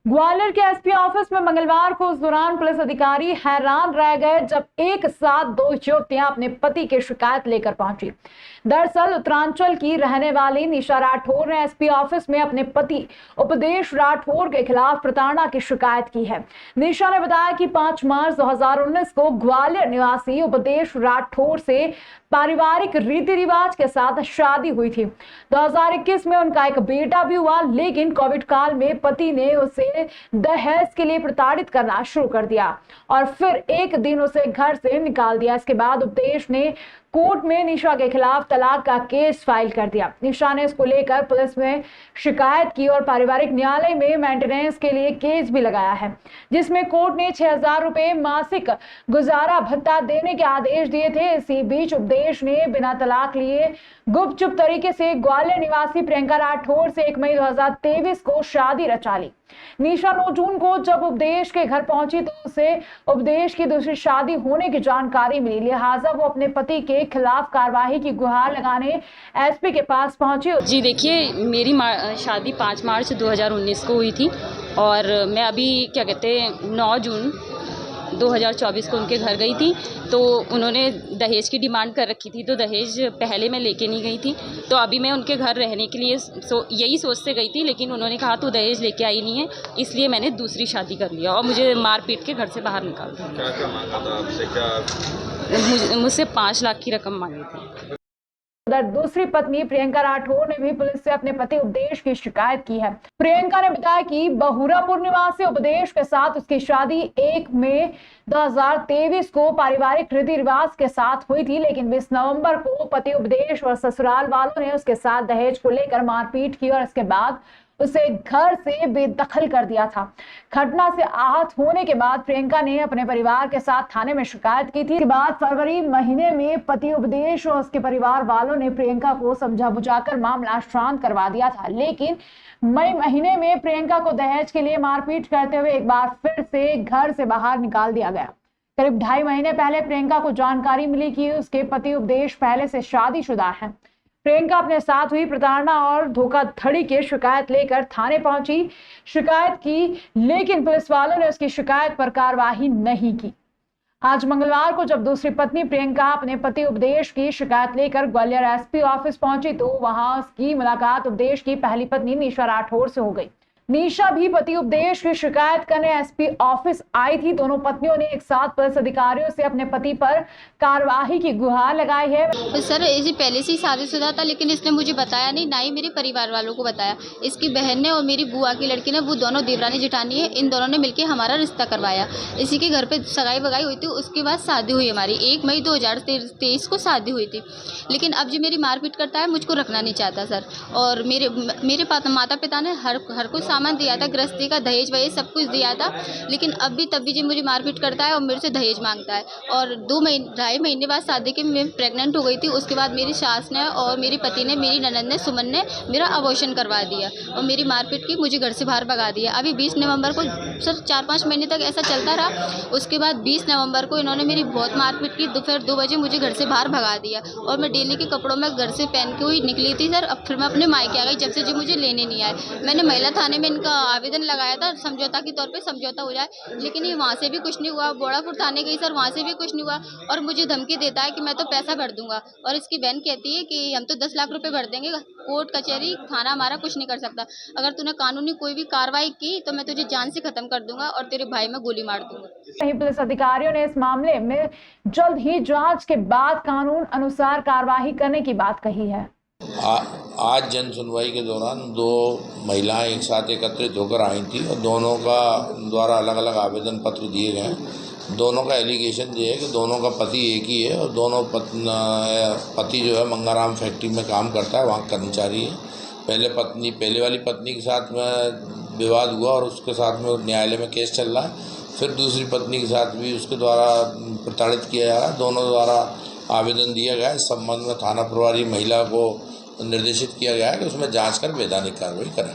ग्वालियर के SP office में मंगलवार को उस दौरान पुलिस अधिकारी हैरान रह गए जब एक साथ दो युवतियां अपने पति की शिकायत लेकर पहुंची। दरअसल उत्तरांचल की रहने वाली निशा राठौर ने एसपी ऑफिस में अपने पति उपदेश राठौर के खिलाफ प्रताड़ना की शिकायत की है। निशा ने बताया कि 5 मार्च 2019 को ग्वालियर निवासी उपदेश राठौर से पारिवारिक रीति रिवाज के साथ शादी हुई थी। 2021 में उनका एक बेटा भी हुआ, लेकिन कोविड काल में पति ने उसे दहेज के लिए प्रताड़ित करना शुरू कर दिया और फिर एक दिन उसे घर से निकाल दिया। इसके बाद उपदेश ने कोर्ट में निशा के खिलाफ तलाक का केस फाइल कर दिया। निशा ने इसको लेकर पुलिस में शिकायत की और पारिवारिक न्यायालय में मेंटेनेंस के लिए केस भी लगाया है, जिसमें कोर्ट ने 6,000 रुपए मासिक गुजारा भत्ता देने के आदेश दिए थे। इसी बीच उपदेश ने बिना तलाक लिए गुपचुप तरीके से ग्वालियर निवासी प्रियंका राठौर से 1 मई 2023 को शादी रचा ली। निशा 9 जून को जब उपदेश के घर पहुंची तो उसे उपदेश की दूसरी शादी होने की जानकारी मिली, लिहाजा वो अपने पति के खिलाफ कार्रवाई की गुहार लगाने एसपी के पास पहुंची। जी देखिए, मेरी शादी 5 मार्च 2019 को हुई थी और मैं अभी 9 जून 2024 को उनके घर गई थी। तो उन्होंने दहेज की डिमांड कर रखी थी, तो दहेज पहले मैं लेके नहीं गई थी। तो अभी मैं उनके घर रहने के लिए यही सोच से गई थी, लेकिन उन्होंने कहा तू दहेज लेके आई नहीं है, इसलिए मैंने दूसरी शादी कर लिया और मुझे मार पीट के घर से बाहर निकाल दिया। क्या मांगा था आपसे? क्या मुझसे 5 लाख की रकम मांगी थी। उधर दूसरी पत्नी प्रियंका राठौर ने भी पुलिस से अपने पति उपदेश की शिकायत की है। प्रियंका ने बताया कि बहुरापुर निवासी उपदेश के साथ उसकी शादी 1 मई 2023 को पारिवारिक रीति रिवाज के साथ हुई थी, लेकिन 20 नवंबर को पति उपदेश और ससुराल वालों ने उसके साथ दहेज को लेकर मारपीट की और इसके बाद उसे घर से बेदखल कर दिया था। घटना से आहत होने के बाद प्रियंका ने अपने परिवार के साथ थाने में शिकायत की थी। इसके बाद फरवरी महीने में पति उपदेश और उसके परिवार वालों ने प्रियंका को समझा बुझाकर मामला शांत करवा दिया था, लेकिन मई महीने में प्रियंका को दहेज के लिए मारपीट करते हुए एक बार फिर से घर से बाहर निकाल दिया गया। करीब 2.5 महीने पहले प्रियंका को जानकारी मिली कि उसके पति उपदेश पहले से शादीशुदा है। प्रियंका अपने साथ हुई प्रताड़ना और धोखाधड़ी की शिकायत लेकर थाने पहुंची, शिकायत की, लेकिन पुलिस वालों ने उसकी शिकायत पर कार्रवाई नहीं की। आज मंगलवार को जब दूसरी पत्नी प्रियंका अपने पति उपदेश की शिकायत लेकर ग्वालियर एसपी ऑफिस पहुंची तो वहां उसकी मुलाकात उपदेश की पहली पत्नी निशा राठौर से हो गई। निशा भी पति उपदेश की शिकायत करने एसपी ऑफिस आई थी। दोनों पत्नियों ने एक साथ पुलिस अधिकारियों से अपने पति पर कार्रवाई की गुहार लगाई है। सर ये पहले से ही शादीशुदा था, लेकिन इसने मुझे बताया नहीं, ना ही मेरे परिवार वालों को बताया। इसकी बहन ने और मेरी बुआ की लड़की ने, वो दोनों देवरानी जेठानी है, इन दोनों ने मिलकर हमारा रिश्ता करवाया। इसी के घर पे सगाई वगाई हुई थी, उसके बाद शादी हुई हमारी। 1 मई 2023 को शादी हुई थी। लेकिन अब जो मेरी मारपीट करता है, मुझको रखना नहीं चाहता सर। और मेरे माता पिता ने हर कोई सामान दिया था, गृहस्थी का दहेज वहेज सब कुछ दिया था, लेकिन अब भी तब भी जी मुझे मारपीट करता है और मेरे से दहेज मांगता है। और 2.5 महीने बाद शादी के मैं प्रेग्नेंट हो गई थी। उसके बाद मेरी सास ने और मेरे पति ने, मेरी ननद ने, सुमन ने मेरा अबॉर्शन करवा दिया और मेरी मारपीट की, मुझे घर से बाहर भगा दिया। अभी 20 नवंबर को सर 4-5 महीने तक ऐसा चलता रहा। उसके बाद 20 नवंबर को इन्होंने मेरी बहुत मारपीट की। दोपहर 2 बजे मुझे घर से बाहर भगा दिया और मैं डेली के कपड़ों में घर से पहन के हुई निकली थी सर। अब फिर मैं अपने मायके आ गई जब से जी मुझे लेने नहीं आए। मैंने महिला थाने में इनका आवेदन लगाया था समझौता के तौर पे, समझौता हो जाए, लेकिन ये वहाँ से भी कुछ नहीं हुआ। बोड़ापुर थाने गई सर, वहाँ से भी कुछ नहीं हुआ और मुझे धमकी देता है कि मैं तो पैसा भर दूंगा। और इसकी बहन कहती है कि हम तो 10 लाख रुपए भर देंगे, कोर्ट कचहरी थाना हमारा कुछ नहीं कर सकता। अगर तूने कानूनी कोई भी कार्रवाई की तो मैं तुझे जान से खत्म कर दूंगा और तेरे भाई में गोली मार दूंगा। पुलिस अधिकारियों ने इस मामले में जल्द ही जांच के बाद कानून अनुसार कार्रवाई करने की बात कही है। आज जन सुनवाई के दौरान 2 महिलाएं एक साथ एकत्रित होकर आई थी और दोनों का द्वारा अलग अलग आवेदन पत्र दिए गए। दोनों का एलिगेशन ये है कि दोनों का पति एक ही है और दोनों पति जो है मंगाराम फैक्ट्री में काम करता है, वहाँ कर्मचारी है। पहले वाली पत्नी के साथ में विवाद हुआ और उसके साथ में न्यायालय में केस चल रहा है। फिर दूसरी पत्नी के साथ भी उसके द्वारा प्रताड़ित किया जा रहा है। दोनों द्वारा आवेदन दिया गया है। इस संबंध में थाना प्रभारी महिला को निर्देशित किया गया है कि उसमें जांच कर वैधानिक कार्रवाई करें।